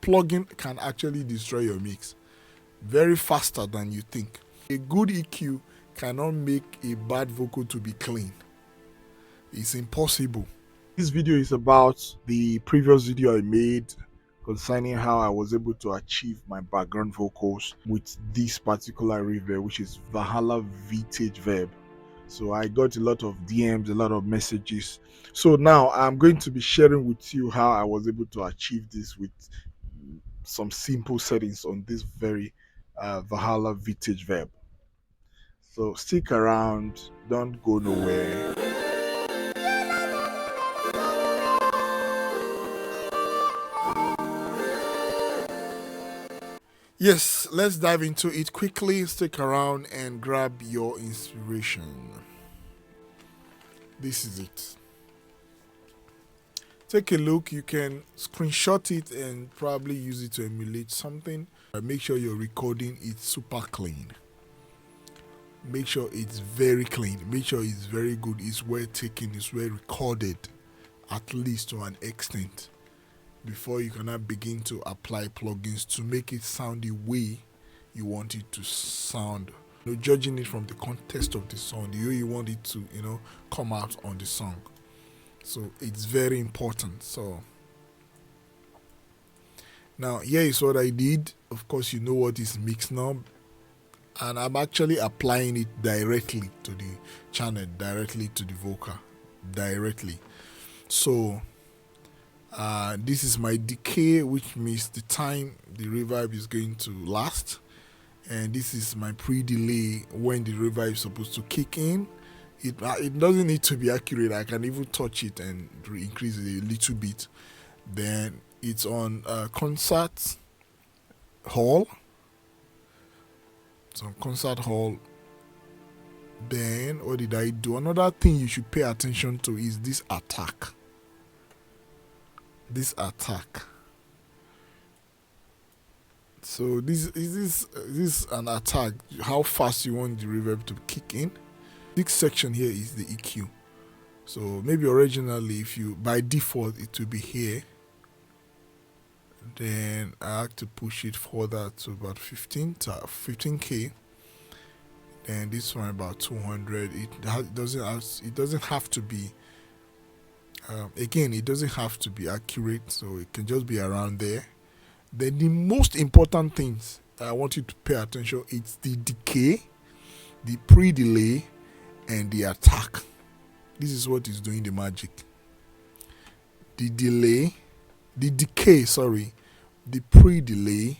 plugin can actually destroy your mix very faster than you think. A good EQ cannot make a bad vocal to be clean. It's impossible. This video is about the previous video I made concerning how I was able to achieve my background vocals with this particular reverb, which is Valhalla vintage verb. So I got a lot of DMs, a lot of messages. So now I'm going to be sharing with you how I was able to achieve this with some simple settings on this very Valhalla vintage verb. So stick around, don't go nowhere. Yes, let's dive into it quickly. Stick around and grab your inspiration. This is it. Take a look. You can screenshot it and probably use it to emulate something. Make sure your recording is super clean. Make sure it's very clean. Make sure it's very good. It's well taken. It's well recorded, at least to an extent, before you can now begin to apply plugins to make it sound the way you want it to sound. Judging it from the context of the song, the way you want it to, come out on the song. So it's very important. So now here is what I did. Of course, you know what is mix knob, and I'm actually applying it directly to the channel, directly to the vocal, directly. So this is my decay, which means the time the reverb is going to last, and this is my pre-delay when the reverb is supposed to kick in. It doesn't need to be accurate. I can even touch it and increase it a little bit. Then it's on concert hall. It's on concert hall. Then what did I do? Another thing you should pay attention to is this attack. This attack. So this is an attack. How fast you want the reverb to kick in. This section here is the EQ. So maybe originally, if you by default it will be here. Then I have to push it further to about 15k. And this one about 200. It doesn't have to be. Again, it doesn't have to be accurate, so it can just be around there. Then the most important things I want you to pay attention, it's the decay, the pre-delay, and the attack. This is what is doing the magic. The delay, the decay, the pre-delay,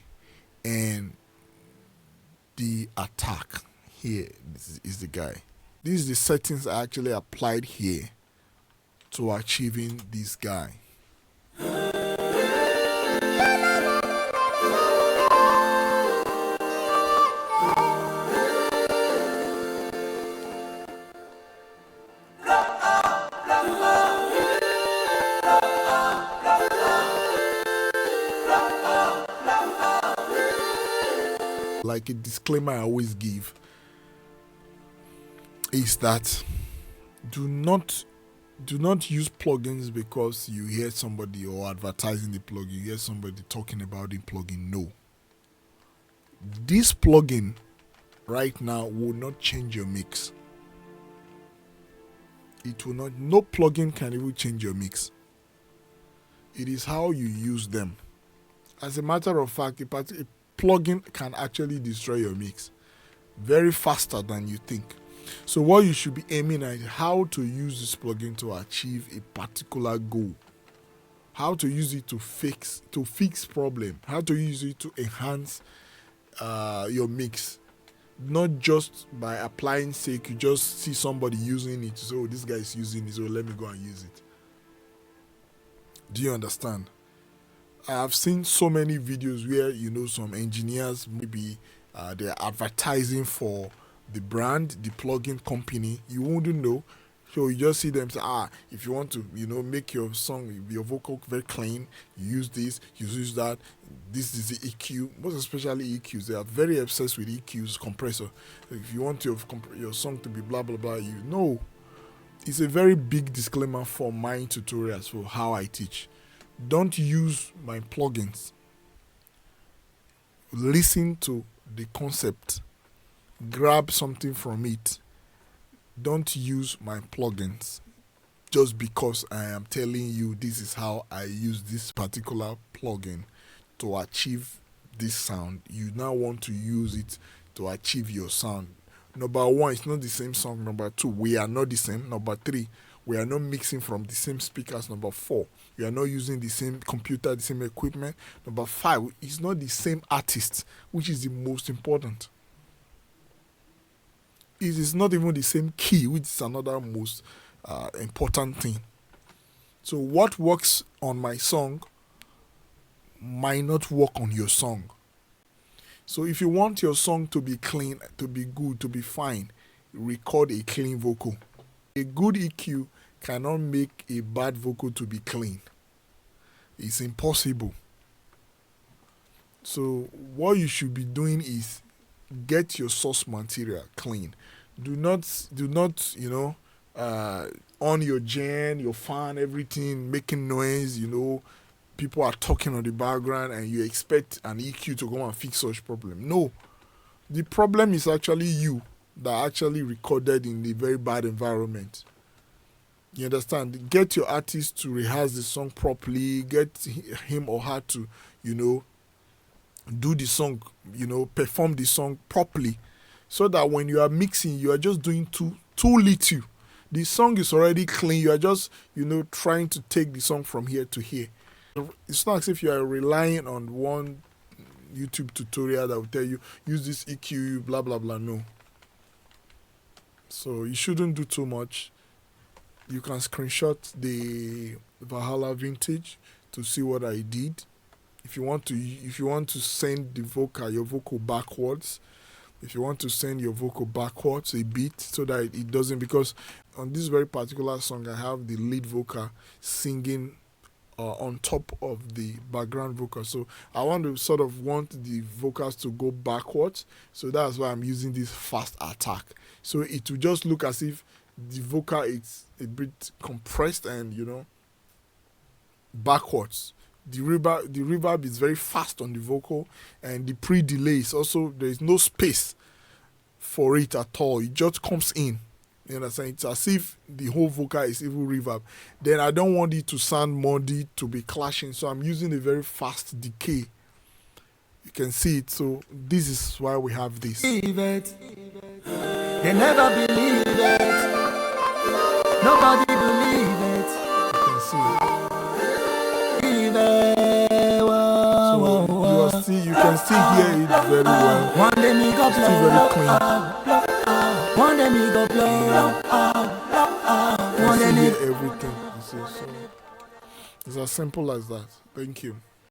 and the attack. Here, this is the guy. These are the settings I actually applied here to achieving this guy. Like a disclaimer I always give is that do not use plugins because you hear somebody or advertising the plugin, you hear somebody talking about the plugin. No. This plugin right now will not change your mix. It will not. No plugin can even change your mix. It is how you use them. As a matter of fact, a plugin can actually destroy your mix very faster than you think. So what you should be aiming at is how to use this plugin to achieve a particular goal. How to use it to fix problem. How to use it to enhance your mix. Not just by applying sake, you just see somebody using it. So this guy is using it, so let me go and use it. Do you understand? I have seen so many videos where some engineers, maybe they're advertising for the brand, the plugin company. You wouldn't know, so you just see them say, if you want to make your song, your vocal very clean, you use this, you use that. This is the EQ. Most especially EQs, they are very obsessed with EQs, compressor. If you want your song to be blah blah blah, it's a very big disclaimer for my tutorials for how I teach. Don't use my plugins listen to the concept, grab something from it. Don't use my plugins just because I am telling you this is how I use this particular plugin to achieve this sound. You now want to use it to achieve your sound. Number one, it's not the same song. Number two, we are not the same. Number three, we are not mixing from the same speakers. Number four, we are not using the same computer, the same equipment. Number five, it's not the same artist, which is the most important. It is not even the same key, which is another most important thing. So what works on my song might not work on your song. So if you want your song to be clean, to be good, to be fine, record a clean vocal. A good EQ cannot make a bad vocal to be clean. It's impossible. So what you should be doing is get your source material clean. Do not, on your gen, your fan, everything making noise, people are talking on the background and you expect an EQ to go and fix such problem. No. The problem is actually you that actually recorded in a very bad environment. You understand? Get your artist to rehearse the song properly, get him or her to, do the song, perform the song properly, so that when you are mixing, you are just doing too little. The song is already clean. You are just, trying to take the song from here to here. It's not as if you are relying on one YouTube tutorial that will tell you, use this EQ, blah, blah, blah. No. So you shouldn't do too much. You can screenshot the Valhalla vintage to see what I did. If you want to send your vocal backwards, if you want to send your vocal backwards a bit so that it doesn't, because on this very particular song I have the lead vocal singing on top of the background vocal. So I want the vocals to go backwards. So that's why I'm using this fast attack. So it will just look as if the vocal is a bit compressed and, backwards. The reverb is very fast on the vocal, and the pre-delay is also, there is no space for it at all. It just comes in. You understand? It's as if the whole vocal is even reverb. Then I don't want it to sound muddy, to be clashing, so I'm using a very fast decay. You can see it. So this is why we have this. Believe it. They never believe it. Nobody believe it. You can see it. So you can still hear it very well. One day me go it's still very clean. One day me go blow. You can still hear everything. You see, so it's as simple as that. Thank you.